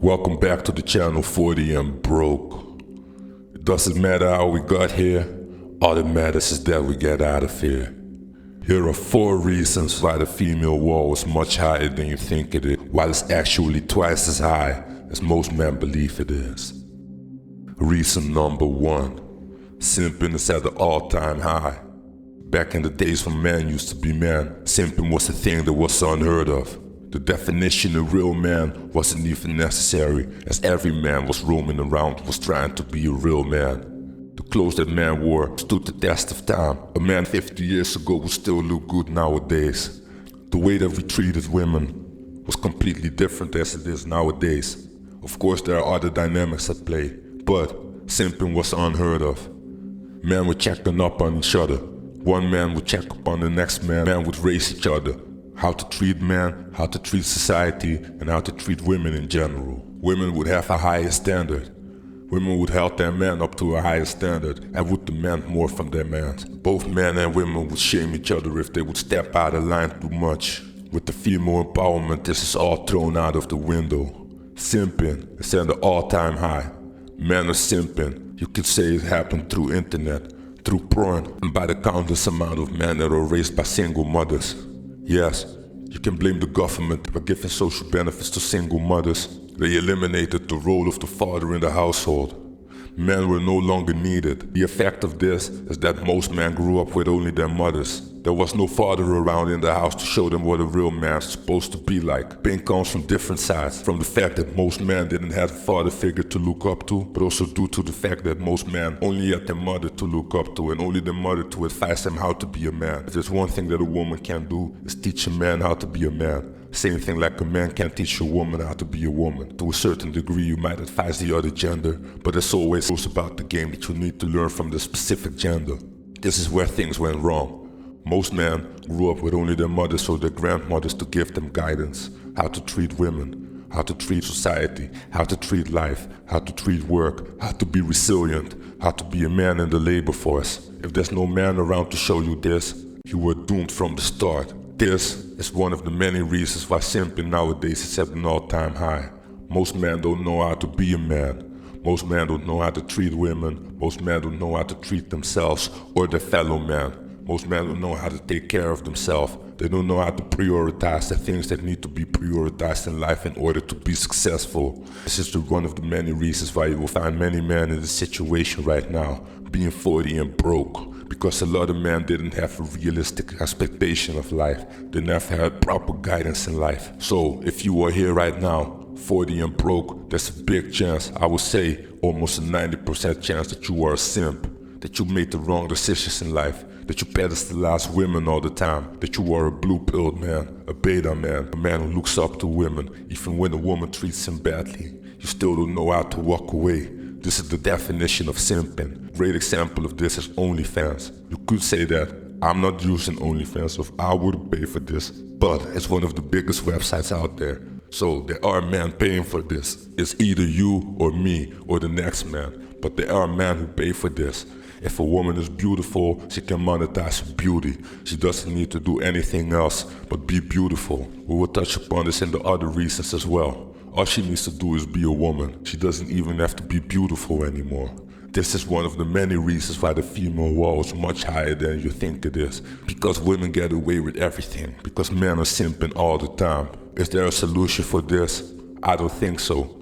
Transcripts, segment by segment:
Welcome back to the channel 40 and broke. It doesn't matter how we got here, all that matters is that we get out of here. Here are 4 reasons why the female wall is much higher than you think it is, while it's actually twice as high as most men believe it is. Reason number 1, simping is at an all-time high. Back in the days when men used to be men, simping was a thing that was unheard of. The definition of real man wasn't even necessary, as every man was roaming around was trying to be a real man. The clothes that men wore stood the test of time. A man 50 years ago would still look good nowadays. The way that we treated women was completely different as it is nowadays. Of course, there are other dynamics at play, but simping was unheard of. Men were checking up on each other. One man would check up on the next man. Men would race each other. How to treat men, how to treat society, and how to treat women in general. Women would have a higher standard. Women would help their men up to a higher standard and would demand more from their men. Both men and women would shame each other if they would step out of line too much. With the female empowerment, this is all thrown out of the window. Simping is at an all-time high. Men are simping. You could say it happened through internet, through porn, and by the countless amount of men that are raised by single mothers. Yes, you can blame the government for giving social benefits to single mothers. They eliminated the role of the father in the household. Men were no longer needed. The effect of this is that most men grew up with only their mothers. There was no father around in the house to show them what a real man's supposed to be like. Pain comes from different sides, from the fact that most men didn't have a father figure to look up to, but also due to the fact that most men only had their mother to look up to and only their mother to advise them how to be a man. If there's one thing that a woman can do, is teach a man how to be a man. Same thing like a man can't teach a woman how to be a woman. To a certain degree you might advise the other gender, but it's always about the game that you need to learn from the specific gender. This is where things went wrong. Most men grew up with only their mothers or their grandmothers to give them guidance. How to treat women, how to treat society, how to treat life, how to treat work, how to be resilient, how to be a man in the labor force. If there's no man around to show you this, you were doomed from the start. This is one of the many reasons why simping nowadays is at an all-time high. Most men don't know how to be a man. Most men don't know how to treat women. Most men don't know how to treat themselves or their fellow men. Most men don't know how to take care of themselves. They don't know how to prioritize the things that need to be prioritized in life in order to be successful. This is one of the many reasons why you will find many men in this situation right now, being 40 and broke. Because a lot of men didn't have a realistic expectation of life. They never had proper guidance in life. So if you are here right now, 40 and broke, there's a big chance, I would say almost a 90% chance that you are a simp. That you made the wrong decisions in life, that you pedestalize women all the time, that you are a blue-pilled man, a beta man, a man who looks up to women, even when a woman treats him badly. You still don't know how to walk away. This is the definition of simping. Great example of this is OnlyFans. You could say that I'm not using OnlyFans, so I would pay for this, but it's one of the biggest websites out there. So there are men paying for this. It's either you or me or the next man, but there are men who pay for this. If a woman is beautiful, she can monetize her beauty. She doesn't need to do anything else but be beautiful. We will touch upon this in the other reasons as well. All she needs to do is be a woman. She doesn't even have to be beautiful anymore. This is one of the many reasons why the female wall is much higher than you think it is. Because women get away with everything. Because men are simping all the time. Is there a solution for this? I don't think so.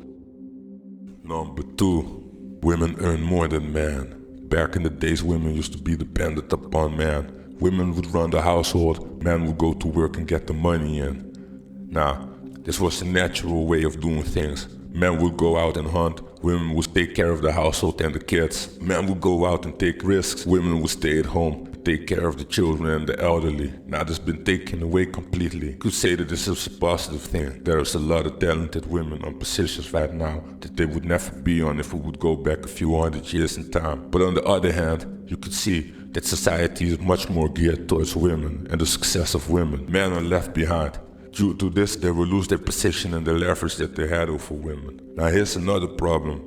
Number 2, women earn more than men. Back in the days, women used to be dependent upon men. Women would run the household, men would go to work and get the money in. Now, this was the natural way of doing things. Men would go out and hunt, women would take care of the household and the kids. Men would go out and take risks, women would stay at home, take care of the children and the elderly. Now this has been taken away completely. You could say that this is a positive thing. There's a lot of talented women on positions right now that they would never be on if we would go back a few hundred years in time. But on the other hand, you could see that society is much more geared towards women and the success of women. Men are left behind. Due to this, they will lose their position and the leverage that they had over women. Now here's another problem.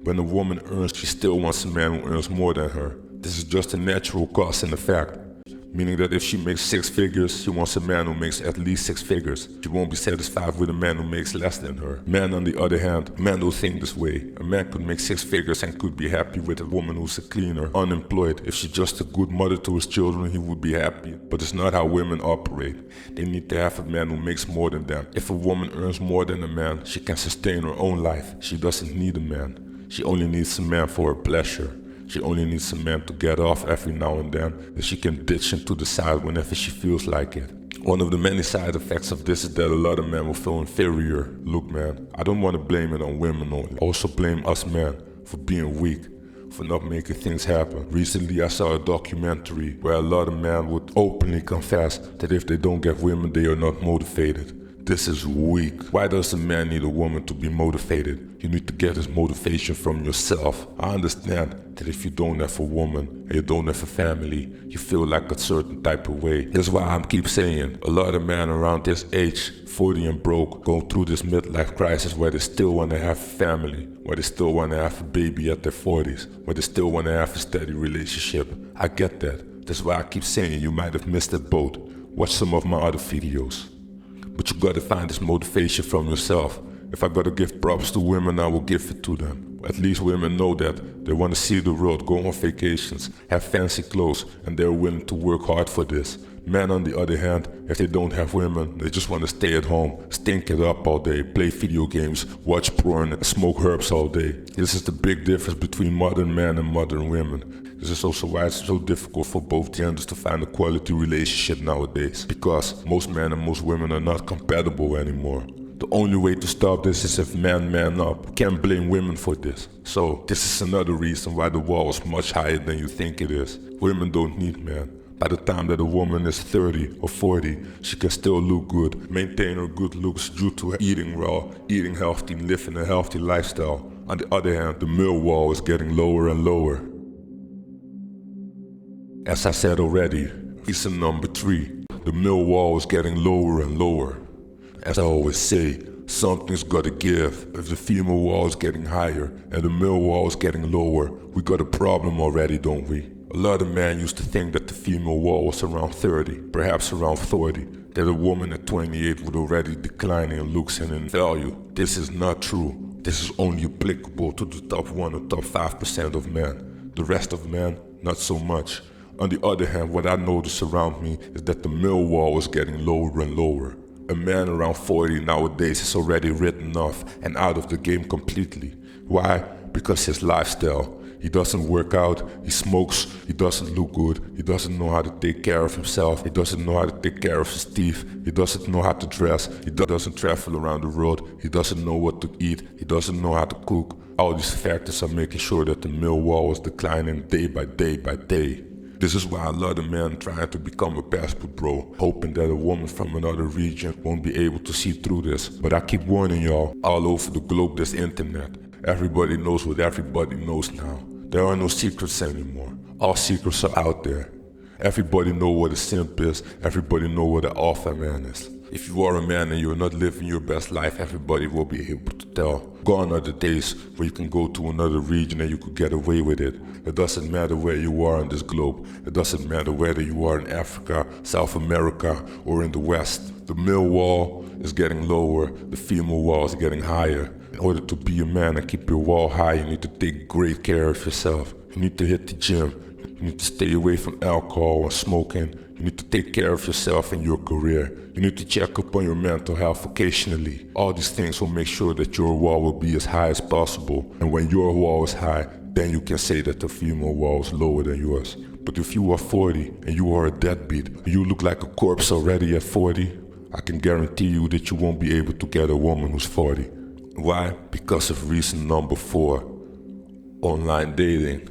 When a woman earns, she still wants a man who earns more than her. This is just a natural cause and effect. Meaning that if she makes 6 figures, she wants a man who makes at least 6 figures. She won't be satisfied with a man who makes less than her. Men, on the other hand, men don't think this way. A man could make 6 figures and could be happy with a woman who's a cleaner, unemployed. If she's just a good mother to his children, he would be happy. But it's not how women operate. They need to have a man who makes more than them. If a woman earns more than a man, she can sustain her own life. She doesn't need a man. She only needs a man for her pleasure. She only needs a man to get off every now and then, that she can ditch him to the side whenever she feels like it. One of the many side effects of this is that a lot of men will feel inferior. Look man, I don't want to blame it on women only. I also blame us men for being weak, for not making things happen. Recently I saw a documentary where a lot of men would openly confess that if they don't get women, they are not motivated. This is weak. Why does a man need a woman to be motivated? You need to get his motivation from yourself. I understand that if you don't have a woman and you don't have a family, you feel like a certain type of way. That's why I keep saying, a lot of men around this age, 40 and broke, go through this midlife crisis where they still want to have a family, where they still want to have a baby at their 40s, where they still want to have a steady relationship. I get that. That's why I keep saying you might have missed that boat. Watch some of my other videos. But you gotta find this motivation from yourself. If I gotta give props to women, I will give it to them. At least women know that they wanna see the world, go on vacations, have fancy clothes, and they're willing to work hard for this. Men, on the other hand, if they don't have women, they just wanna stay at home, stink it up all day, play video games, watch porn, and smoke herbs all day. This is the big difference between modern men and modern women. This is also why it's so difficult for both genders to find a quality relationship nowadays. Because most men and most women are not compatible anymore. The only way to stop this is if men man up. We can't blame women for this. So this is another reason why the wall is much higher than you think it is. Women don't need men. By the time that a woman is 30 or 40, she can still look good, maintain her good looks due to her eating well, eating healthy, and living a healthy lifestyle. On the other hand, the male wall is getting lower and lower. As I said already, reason number 3, the male wall is getting lower and lower. As I always say, something's gotta give. If the female wall is getting higher and the male wall is getting lower, we got a problem already, don't we? A lot of men used to think that the female wall was around 30, perhaps around 40, that a woman at 28 would already decline in looks and in value. This is not true. This is only applicable to the top 1 or top 5% of men. The rest of men, not so much. On the other hand, what I notice around me is that the male wall is getting lower and lower. A man around 40 nowadays is already written off and out of the game completely. Why? Because his lifestyle. He doesn't work out, he smokes, he doesn't look good, he doesn't know how to take care of himself, he doesn't know how to take care of his teeth, he doesn't know how to dress, he doesn't travel around the world, he doesn't know what to eat, he doesn't know how to cook. All these factors are making sure that the male wall is declining day by day by day. This is why a lot of men trying to become a passport bro, hoping that a woman from another region won't be able to see through this. But I keep warning y'all, all over the globe there's internet. Everybody knows what everybody knows now. There are no secrets anymore. All secrets are out there. Everybody know what a simp is. Everybody know what an alpha man is. If you are a man and you're not living your best life, everybody will be able to tell. Gone are the days where you can go to another region and you could get away with it. It doesn't matter where you are on this globe. It doesn't matter whether you are in Africa, South America, or in the West. The male wall is getting lower, the female wall is getting higher. In order to be a man and keep your wall high, you need to take great care of yourself. You need to hit the gym. You need to stay away from alcohol and smoking. You need to take care of yourself and your career. You need to check up on your mental health occasionally. All these things will make sure that your wall will be as high as possible. And when your wall is high, then you can say that the female wall is lower than yours. But if you are 40 and you are a deadbeat, and you look like a corpse already at 40, I can guarantee you that you won't be able to get a woman who's 40. Why? Because of reason number 4, online dating.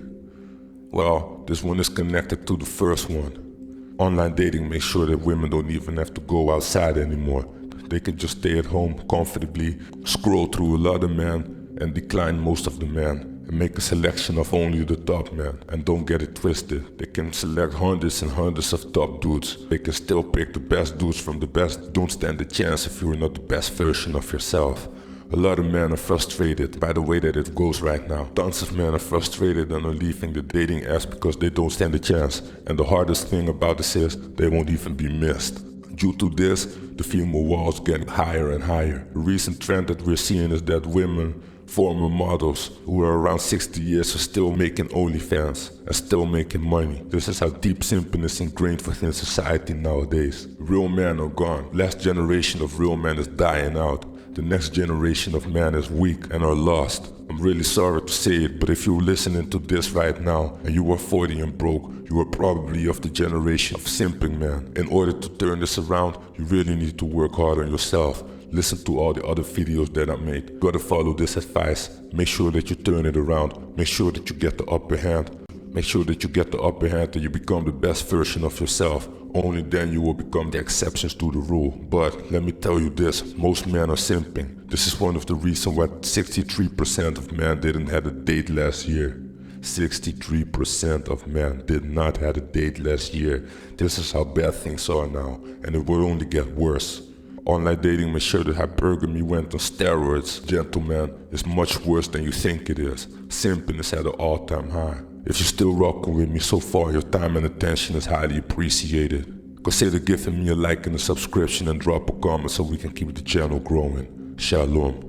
Well, this one is connected to the first one. Online dating makes sure that women don't even have to go outside anymore. They can just stay at home comfortably, scroll through a lot of men and decline most of the men and make a selection of only the top men. And don't get it twisted, they can select hundreds and hundreds of top dudes. They can still pick the best dudes from the best. Don't stand a chance if you're not the best version of yourself. A lot of men are frustrated by the way that it goes right now. Tons of men are frustrated and are leaving the dating apps because they don't stand a chance. And the hardest thing about this is they won't even be missed. Due to this, the female wall is getting higher and higher. The recent trend that we're seeing is that women, former models who are around 60 years, are still making OnlyFans and still making money. This is how deep simping is ingrained within society nowadays. Real men are gone. Last generation of real men is dying out. The next generation of men is weak and are lost. I'm really sorry to say it, but if you're listening to this right now and you are 40 and broke, you are probably of the generation of simping men. In order to turn this around, you really need to work hard on yourself. Listen to all the other videos that I made. You gotta follow this advice. Make sure that you turn it around. Make sure that you get the upper hand. Make sure that you get the upper hand and you become the best version of yourself. Only then you will become the exceptions to the rule. But let me tell you this, most men are simping. This is one of the reasons why 63% of men didn't have a date last year. 63% of men did not have a date last year. This is how bad things are now, and it will only get worse. Online dating made sure that hypergamy went on steroids. Gentlemen, it's much worse than you think it is. Simping is at an all-time high. If you're still rocking with me so far, your time and attention is highly appreciated. Consider giving me a like and a subscription and drop a comment so we can keep the channel growing. Shalom.